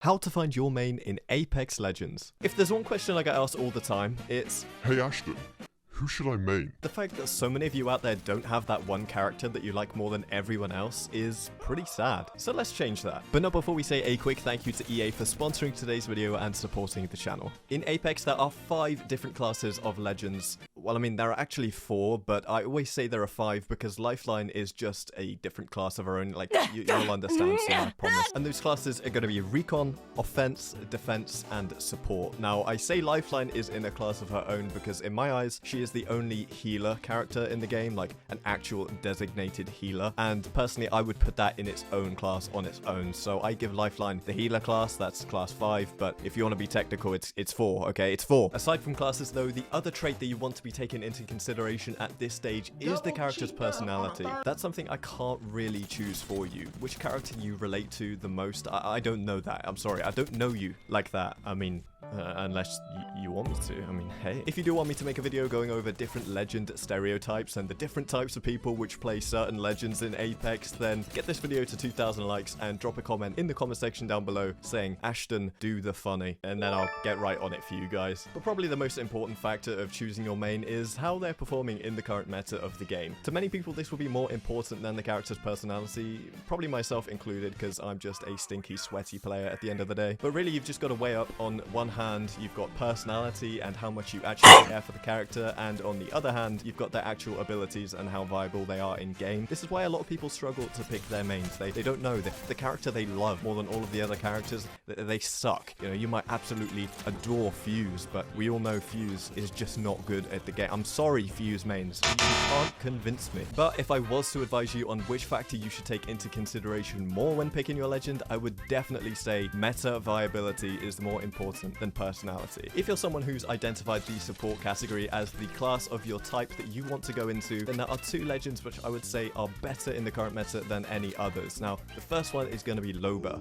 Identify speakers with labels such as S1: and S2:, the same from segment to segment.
S1: How to find your main in Apex Legends. If there's one question I get asked all the time, it's,
S2: Hey Ashton, who should I main?
S1: the fact that so many of you out there don't have that one character that you like more than everyone else is pretty sad. So let's change that. But not before we say a quick thank you to EA for sponsoring today's video and supporting the channel. In Apex, there are 5 different classes of Legends. Well, I mean, there are actually 4, but I always say there are 5 because Lifeline is just a different class of her own. Like, you'll understand soon, I promise. And those classes are going to be Recon, Offense, Defense, and Support. Now, I say Lifeline is in a class of her own because in my eyes, she is the only healer character in the game, like an actual designated healer. And personally, I would put that in its own class on its own. So I give Lifeline the healer class, that's class 5. But if you want to be technical, it's 4, okay? It's 4. Aside from classes, though, the other trait that you want to be taken into consideration at this stage is the character's personality. That's something I can't really choose for you. Which character you relate to the most, I don't know that. I'm sorry, I don't know you like that. I mean, unless you want me to. I mean, hey. If you do want me to make a video going over different legend stereotypes and the different types of people which play certain legends in Apex, then get this video to 2,000 likes and drop a comment in the comment section down below saying, Ashton, do the funny, and then I'll get right on it for you guys. But probably the most important factor of choosing your main is how they're performing in the current meta of the game. To many people, this will be more important than the character's personality, probably myself included, because I'm just a stinky, sweaty player at the end of the day. But really, you've just got to weigh up on one hand, you've got personality and how much you actually care for the character, and on the other hand, you've got their actual abilities and how viable they are in game. This is why a lot of people struggle to pick their mains. They don't know the character they love more than all of the other characters. They suck. You know, you might absolutely adore Fuse, but we all know Fuse is just not good at the game. I'm sorry, Fuse mains. You can't convince me. But if I was to advise you on which factor you should take into consideration more when picking your legend, I would definitely say meta viability is more important than personality. If you're someone who's identified the support category as the class of your type that you want to go into, then there are 2 legends which I would say are better in the current meta than any others. Now, the first one is going to be Loba.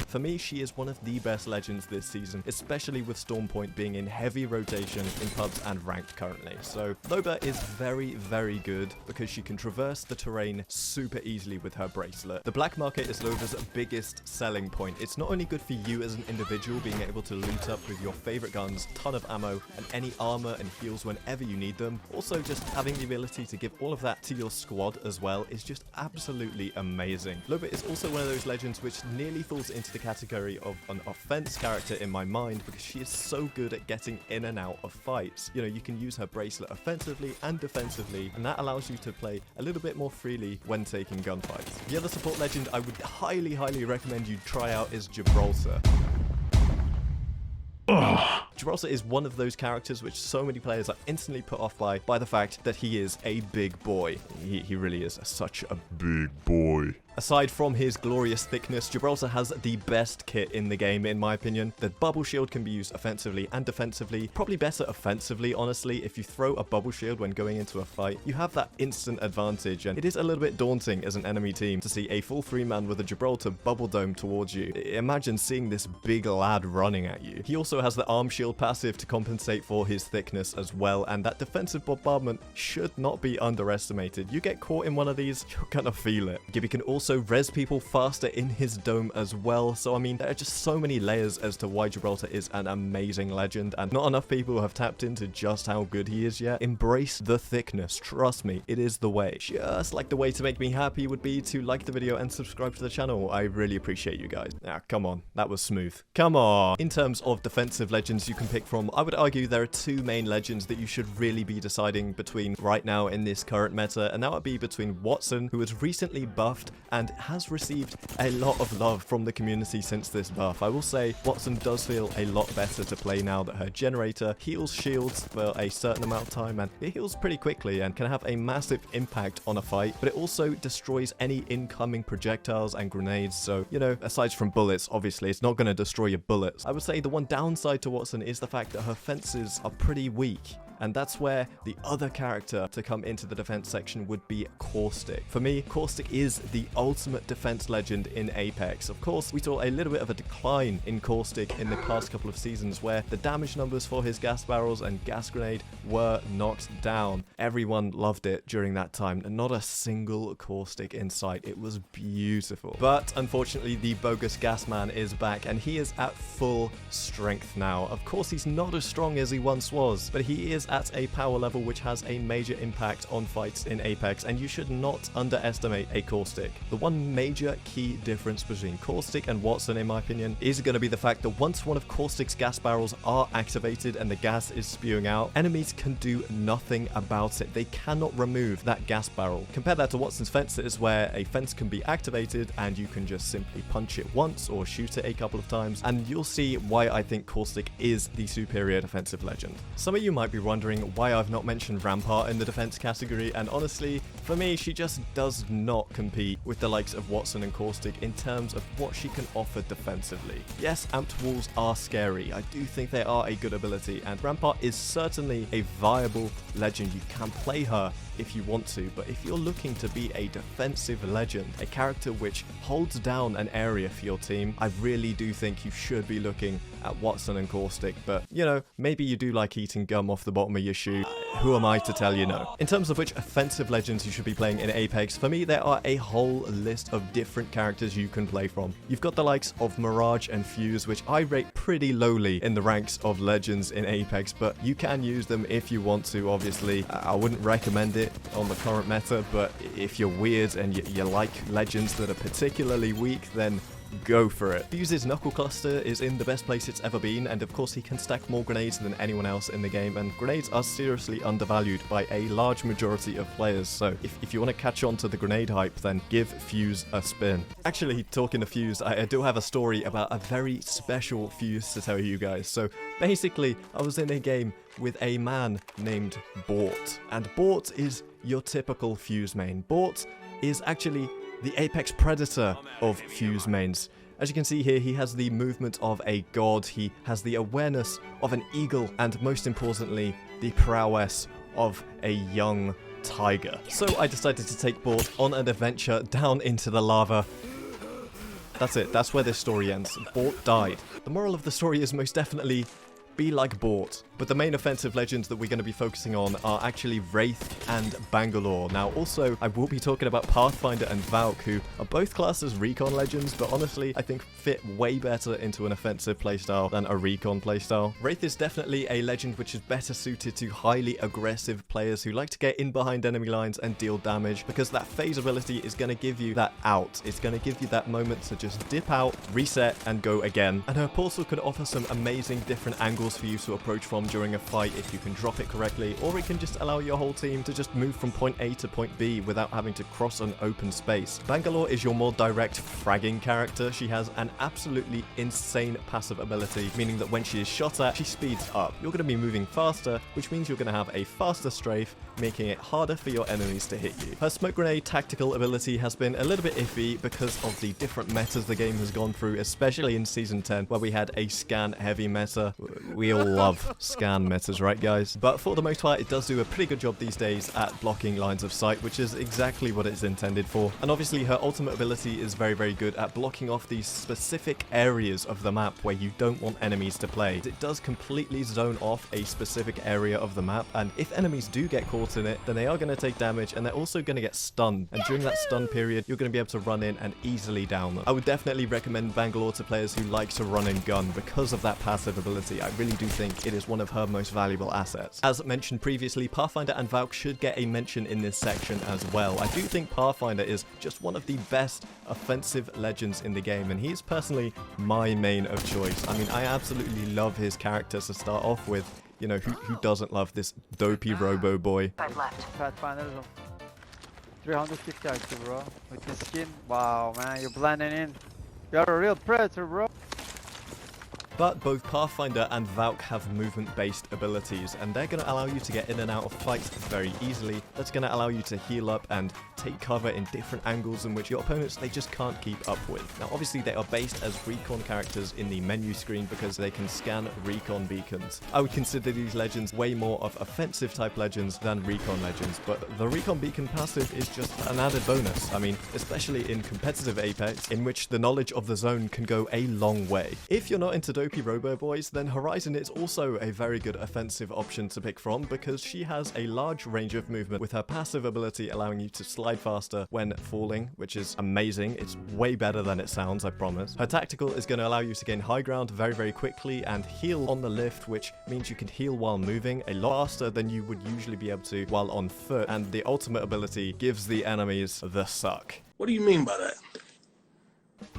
S1: For me, she is one of the best legends this season, especially with Stormpoint being in heavy rotation in pubs and ranked currently. So Loba is very, very good because she can traverse the terrain super easily with her bracelet. The black market is Loba's biggest selling point. It's not only good for you as an individual being able to loot up with your favorite guns, ton of ammo, and any armor and heals whenever you need them. Also, just having the ability to give all of that to your squad as well is just absolutely amazing. Loba is also one of those legends which nearly falls into the category of an offense character in my mind because she is so good at getting in and out of fights. You know, you can use her bracelet offensively and defensively, and that allows you to play a little bit more freely when taking gunfights. The other support legend I would highly, highly recommend you try out is Gibraltar. Gibraltar is one of those characters which so many players are instantly put off by the fact that he is a big boy. He really is such a
S2: Big boy.
S1: Aside from his glorious thickness, Gibraltar has the best kit in the game, in my opinion. The bubble shield can be used offensively and defensively. Probably better offensively, honestly. If you throw a bubble shield when going into a fight, you have that instant advantage, and it is a little bit daunting as an enemy team to see a full 3-man with a Gibraltar bubble dome towards you. Imagine seeing this big lad running at you. He also has the arm shield passive to compensate for his thickness as well, and that defensive bombardment should not be underestimated. You get caught in one of these, you're gonna feel it. Gibby can also res people faster in his dome as well, so I mean, there are just so many layers as to why Gibraltar is an amazing legend, and not enough people have tapped into just how good he is yet. Embrace the thickness, trust me, it is the way. Just like the way to make me happy would be to like the video and subscribe to the channel. I really appreciate you guys. Ah, come on, that was smooth. Come on. In terms of defensive legends you can pick from, I would argue there are 2 main legends that you should really be deciding between right now in this current meta, and that would be between Watson, who was recently buffed and has received a lot of love from the community since this buff. I will say Watson does feel a lot better to play now that her generator heals shields for a certain amount of time, and it heals pretty quickly and can have a massive impact on a fight, but it also destroys any incoming projectiles and grenades. So, you know, aside from bullets, obviously it's not going to destroy your bullets. I would say the one downside to Watson is the fact that her fences are pretty weak. and that's where the other character to come into the defense section would be Caustic. For me, Caustic is the ultimate defense legend in Apex. Of course, we saw a little bit of a decline in Caustic in the past couple of seasons where the damage numbers for his gas barrels and gas grenade were knocked down. Everyone loved it during that time, and not a single Caustic in sight. It was beautiful. But unfortunately, the bogus gas man is back, and he is at full strength now. Of course, he's not as strong as he once was, but he is at a power level which has a major impact on fights in Apex, and you should not underestimate a Caustic. The one major key difference between Caustic and Wattson, in my opinion, is going to be the fact that once one of Caustic's gas barrels are activated and the gas is spewing out, enemies can do nothing about it. They cannot remove that gas barrel. Compare that to Wattson's fences, where a fence can be activated and you can just simply punch it once or shoot it a couple of times, and you'll see why I think Caustic is the superior defensive legend. Some of you might be wondering why I've not mentioned Rampart in the defense category, and honestly, for me, she just does not compete with the likes of Wattson and Caustic in terms of what she can offer defensively. Yes, amped walls are scary. I do think they are a good ability, and Rampart is certainly a viable legend. You can play her if you want to, but if you're looking to be a defensive legend, a character which holds down an area for your team, I really do think you should be looking at Wattson and Caustic. But, you know, maybe you do like eating gum off the bottom of your shoe. Who am I to tell you no? In terms of which offensive legends you should be playing in Apex, for me there are a whole list of different characters you can play from. You've got the likes of Mirage and Fuse, which I rate pretty lowly in the ranks of legends in Apex, but you can use them if you want to, obviously. I wouldn't recommend it on the current meta, but if you're weird and you like legends that are particularly weak, then go for it. Fuse's Knuckle Cluster is in the best place it's ever been, and of course he can stack more grenades than anyone else in the game, and grenades are seriously undervalued by a large majority of players, so if you want to catch on to the grenade hype, then give Fuse a spin. Actually, talking to Fuse, I do have a story about a very special Fuse to tell you guys. So basically, I was in a game with a man named Bort, and Bort is your typical Fuse main. Bort is actually the apex predator of Fuse mains. As you can see here, he has the movement of a god, he has the awareness of an eagle, and most importantly, the prowess of a young tiger. So I decided to take Bort on an adventure down into the lava. That's it, that's where this story ends. Bort died. The moral of the story is most definitely be like Bort. But the main offensive legends that we're going to be focusing on are actually Wraith and Bangalore. Now also, I will be talking about Pathfinder and Valk, who are both classed as recon legends, but honestly, I think fit way better into an offensive playstyle than a recon playstyle. Wraith is definitely a legend which is better suited to highly aggressive players who like to get in behind enemy lines and deal damage, because that phase ability is going to give you that out. It's going to give you that moment to just dip out, reset, and go again. And her portal can offer some amazing different angles for you to approach from during a fight if you can drop it correctly, or it can just allow your whole team to just move from point A to point B without having to cross an open space. Bangalore is your more direct fragging character. She has an absolutely insane passive ability, meaning that when she is shot at, she speeds up. You're going to be moving faster, which means you're going to have a faster strafe, making it harder for your enemies to hit you. Her smoke grenade tactical ability has been a little bit iffy because of the different metas the game has gone through, especially in Season 10, where we had a scan heavy meta. We all love scan metas, right guys? But for the most part, it does do a pretty good job these days at blocking lines of sight, which is exactly what it's intended for. And obviously her ultimate ability is very, very good at blocking off these specific areas of the map where you don't want enemies to play. It does completely zone off a specific area of the map, and if enemies do get caught in it, then they are going to take damage, and they're also going to get stunned. And during that stun period, you're going to be able to run in and easily down them. I would definitely recommend Bangalore to players who like to run and gun because of that passive ability. I really do think it is one of her most valuable assets. As mentioned previously, Pathfinder and Valk should get a mention in this section as well. I do think Pathfinder is just one of the best offensive legends in the game, and he's personally my main of choice. I mean, I absolutely love his character to start off with. You know, who doesn't love this dopey robo boy?
S3: Pathfinder is on 350 IQ, bro. With the skin. Wow, man, you're blending in. You're a real predator, bro.
S1: But both Pathfinder and Valk have movement-based abilities, and they're going to allow you to get in and out of fights very easily. That's going to allow you to heal up and take cover in different angles in which your opponents, they just can't keep up with. Now obviously they are based as recon characters in the menu screen because they can scan recon beacons. I would consider these legends way more of offensive type legends than recon legends, but the recon beacon passive is just an added bonus. I mean, especially in competitive Apex, in which the knowledge of the zone can go a long way. If you're not into dopey robo boys, then Horizon is also a very good offensive option to pick from because she has a large range of movement with her passive ability allowing you to slide faster when falling, which is amazing. It's way better than it sounds, I promise. Her tactical is going to allow you to gain high ground very, very quickly and heal on the lift, which means you can heal while moving a lot faster than you would usually be able to while on foot, and the ultimate ability gives the enemies the suck.
S4: What do you mean by that?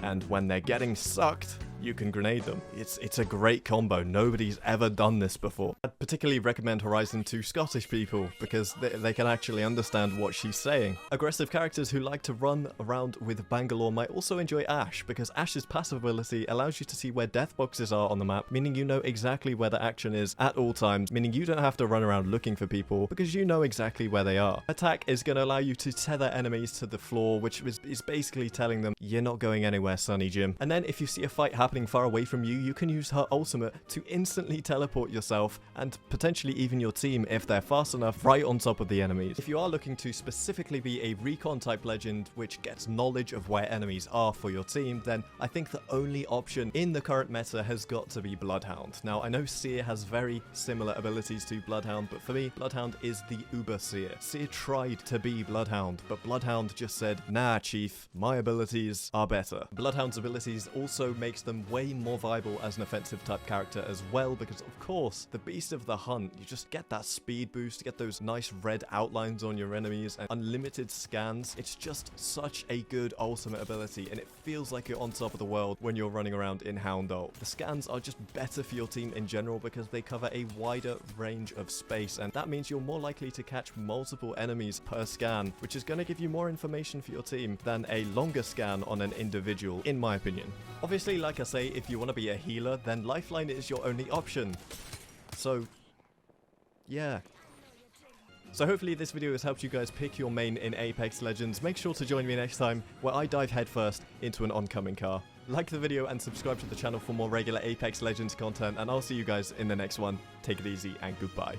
S1: And when they're getting sucked, you can grenade them. It's a great combo. Nobody's ever done this before. I'd particularly recommend Horizon to Scottish people because they can actually understand what she's saying. Aggressive characters who like to run around with Bangalore might also enjoy Ash because Ash's passive ability allows you to see where death boxes are on the map, meaning you know exactly where the action is at all times, meaning you don't have to run around looking for people because you know exactly where they are. Attack is going to allow you to tether enemies to the floor, which is basically telling them you're not going anywhere, Sonny Jim. And then if you see a fight happening far away from you, you can use her ultimate to instantly teleport yourself and potentially even your team if they're fast enough right on top of the enemies. If you are looking to specifically be a recon type legend which gets knowledge of where enemies are for your team, then I think the only option in the current meta has got to be Bloodhound. Now I know Seer has very similar abilities to Bloodhound, but for me Bloodhound is the uber Seer. Seer tried to be Bloodhound, but Bloodhound just said, nah chief, my abilities are better. Bloodhound's abilities also makes them way more viable as an offensive type character as well because of course the Beast of the Hunt, you just get that speed boost, you get those nice red outlines on your enemies and unlimited scans. It's just such a good ultimate ability and it feels like you're on top of the world when you're running around in Hound Ult. The scans are just better for your team in general because they cover a wider range of space, and that means you're more likely to catch multiple enemies per scan, which is going to give you more information for your team than a longer scan on an individual, in my opinion. Obviously, like I say, if you want to be a healer, then Lifeline is your only option. So, yeah. So hopefully this video has helped you guys pick your main in Apex Legends. Make sure to join me next time where I dive headfirst into an oncoming car. Like the video and subscribe to the channel for more regular Apex Legends content, and I'll see you guys in the next one. Take it easy and goodbye.